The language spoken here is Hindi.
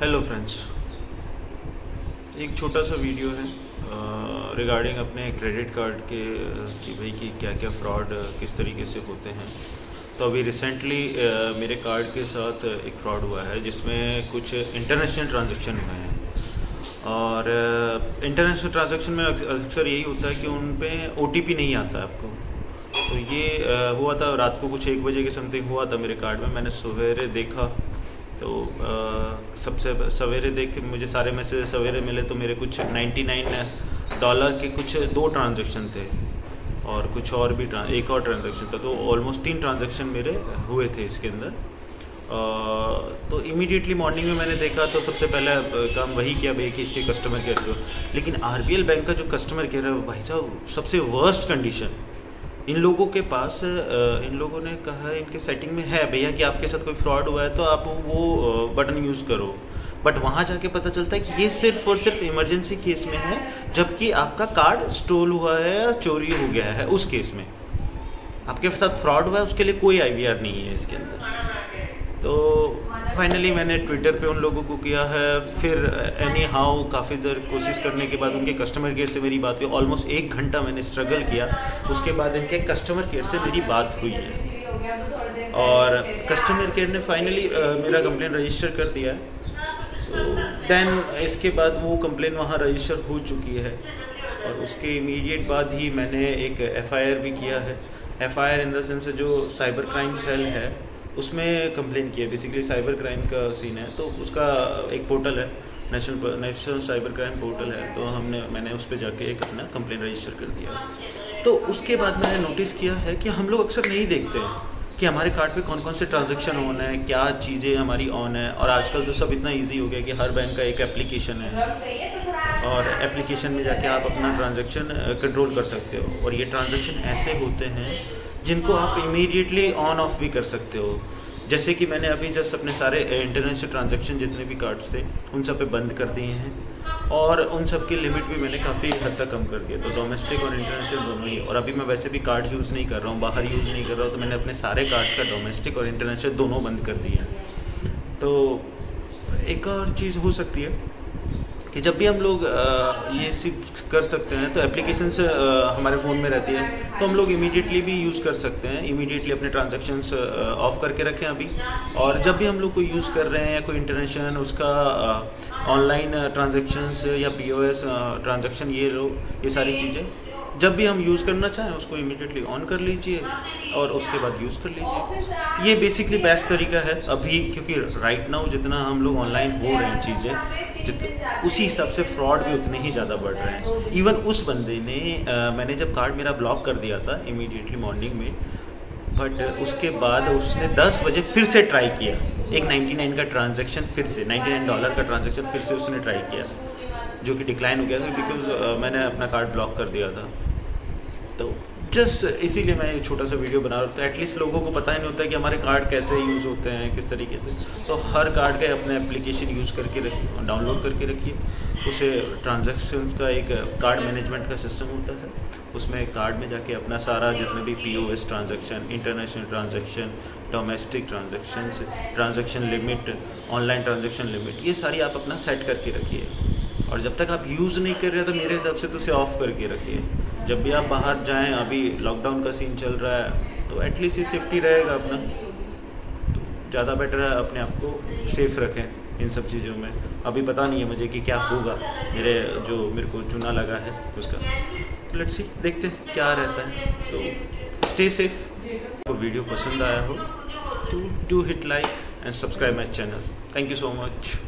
हेलो फ्रेंड्स, एक छोटा सा वीडियो है रिगार्डिंग अपने क्रेडिट कार्ड के कि भाई कि क्या क्या फ्रॉड किस तरीके से होते हैं। तो अभी रिसेंटली मेरे कार्ड के साथ एक फ्रॉड हुआ है जिसमें कुछ इंटरनेशनल ट्रांजैक्शन हुए हैं। और इंटरनेशनल ट्रांजैक्शन में अक्सर यही होता है कि उन पे OTP नहीं आता है आपको। तो ये हुआ था रात को कुछ 1 बजे के समथिंग हुआ था मेरे कार्ड में। मैंने सवेरे देखा तो सबसे सवेरे देख के मुझे सारे मैसेज सवेरे मिले तो मेरे कुछ $99 के कुछ 2 ट्रांजैक्शन थे और कुछ और भी एक और ट्रांजैक्शन था। तो ऑलमोस्ट 3 ट्रांजैक्शन मेरे हुए थे इसके अंदर। तो इमीडिएटली मॉर्निंग में मैंने देखा तो सबसे पहले काम वही किया भाई कि इसके कस्टमर केयर को। लेकिन RBL बैंक का जो कस्टमर केयर है भाई साहब सबसे वर्स्ट कंडीशन। इन लोगों के पास इन लोगों ने कहा है इनके सेटिंग में है भैया कि आपके साथ कोई फ्रॉड हुआ है तो आप वो बटन यूज़ करो। बट वहाँ जाके पता चलता है कि ये सिर्फ और सिर्फ इमरजेंसी केस में है, जबकि आपका कार्ड स्टोल हुआ है या चोरी हो गया है उस केस में। आपके साथ फ्रॉड हुआ है उसके लिए कोई IVR नहीं है इसके अंदर। तो फाइनली मैंने ट्विटर पे उन लोगों को किया है, फिर एनी हाउ काफ़ी देर कोशिश करने के बाद उनके कस्टमर केयर से मेरी बात हुई। ऑलमोस्ट 1 घंटा मैंने स्ट्रगल किया, उसके बाद इनके कस्टमर केयर से मेरी बात हुई है और कस्टमर केयर ने फाइनली मेरा कंप्लेन रजिस्टर कर दिया है। तो देन इसके बाद वो कंप्लेन वहाँ रजिस्टर हो चुकी है और उसके इमीडिएट बाद ही मैंने एक FIR भी किया है। FIR इन द सेंस जो साइबर क्राइम सेल है उसमें कंप्लेन किया। बेसिकली साइबर क्राइम का सीन है तो उसका एक पोर्टल है, नेशनल साइबर क्राइम पोर्टल है। तो मैंने उस पर जाके एक अपना कंप्लेन रजिस्टर कर दिया। तो उसके बाद मैंने नोटिस किया है कि हम लोग अक्सर नहीं देखते हैं कि हमारे कार्ड पे कौन कौन से ट्रांजैक्शन ऑन है, क्या चीज़ें हमारी ऑन है। और आजकल तो सब इतना ईजी हो गया कि हर बैंक का एक एप्लीकेशन है और एप्लीकेशन में जाके आप अपना ट्रांजैक्शन कंट्रोल कर सकते हो। और ये ट्रांजैक्शन ऐसे होते हैं जिनको आप इमीडिएटली ऑन ऑफ भी कर सकते हो। जैसे कि मैंने अभी जस्ट अपने सारे इंटरनेशनल ट्रांजैक्शन जितने भी कार्ड्स थे उन सब पे बंद कर दिए हैं और उन सब की लिमिट भी मैंने काफ़ी हद तक कम कर दिया। तो डोमेस्टिक और इंटरनेशनल दोनों ही। और अभी मैं वैसे भी कार्ड यूज़ नहीं कर रहा हूँ, बाहर यूज़ नहीं कर रहा हूँ, तो मैंने अपने सारे कार्ड्स का डोमेस्टिक और इंटरनेशनल दोनों बंद कर दिए। तो एक और चीज़ हो सकती है कि जब भी हम लोग ये सिर्फ कर सकते हैं तो एप्लीकेशंस हमारे फ़ोन में रहती है तो हम लोग इमीडिएटली भी यूज़ कर सकते हैं। इमीडिएटली अपने ट्रांजैक्शंस ऑफ करके रखें अभी। और जब भी हम लोग कोई यूज़ कर रहे हैं या कोई इंटरनेशनल उसका ऑनलाइन ट्रांजैक्शंस या POS ट्रांजैक्शन ये सारी चीज़ें जब भी हम यूज़ करना चाहें उसको इमीडिएटली ऑन कर लीजिए और उसके बाद यूज़ कर लीजिए। ये बेसिकली बेस्ट तरीका है अभी, क्योंकि राइट नाउ जितना हम लोग ऑनलाइन हो रहे हैं चीज़ें उसी हिसाब से फ्रॉड भी उतने ही ज़्यादा बढ़ रहे हैं। इवन उस बंदे ने मैंने जब कार्ड मेरा ब्लॉक कर दिया था इमीडिएटली मॉर्निंग में, बट उसके बाद उसने 10 बजे फिर से ट्राई किया। एक 99 का ट्रांजैक्शन फिर से $99 का ट्रांजैक्शन फिर से उसने ट्राई किया, जो कि डिक्लाइन हो गया था बिकॉज मैंने अपना कार्ड ब्लॉक कर दिया था। तो जस्ट इसीलिए मैं एक छोटा सा वीडियो बना रहा था। एटलीस्ट लोगों को पता ही नहीं होता कि हमारे कार्ड कैसे यूज़ होते हैं, किस तरीके से। तो हर कार्ड का अपने एप्लीकेशन यूज़ करके रखिए, डाउनलोड करके रखिए। उसे ट्रांजैक्शन का एक कार्ड मैनेजमेंट का सिस्टम होता है, उसमें कार्ड में जाके अपना सारा जितने भी POS transaction, international transaction, domestic transaction limit, online transaction limit, ये सारी आप अपना सेट करके रखिए। और जब तक आप यूज़ नहीं कर रहे तो मेरे हिसाब से तो उसे ऑफ़ करके रखिए। जब भी आप बाहर जाएं, अभी लॉकडाउन का सीन चल रहा है तो एटलीस्ट ये सेफ्टी रहेगा अपना। तो ज़्यादा बेटर है अपने आप को सेफ़ रखें इन सब चीज़ों में। अभी पता नहीं है मुझे कि क्या होगा, मेरे को चुना लगा है उसका। तो लेट्स सी, देखते हैं क्या रहता है। तो स्टे सेफ। तो वीडियो पसंद आया हो तो do hit like and subscribe my channel. Thank you so much.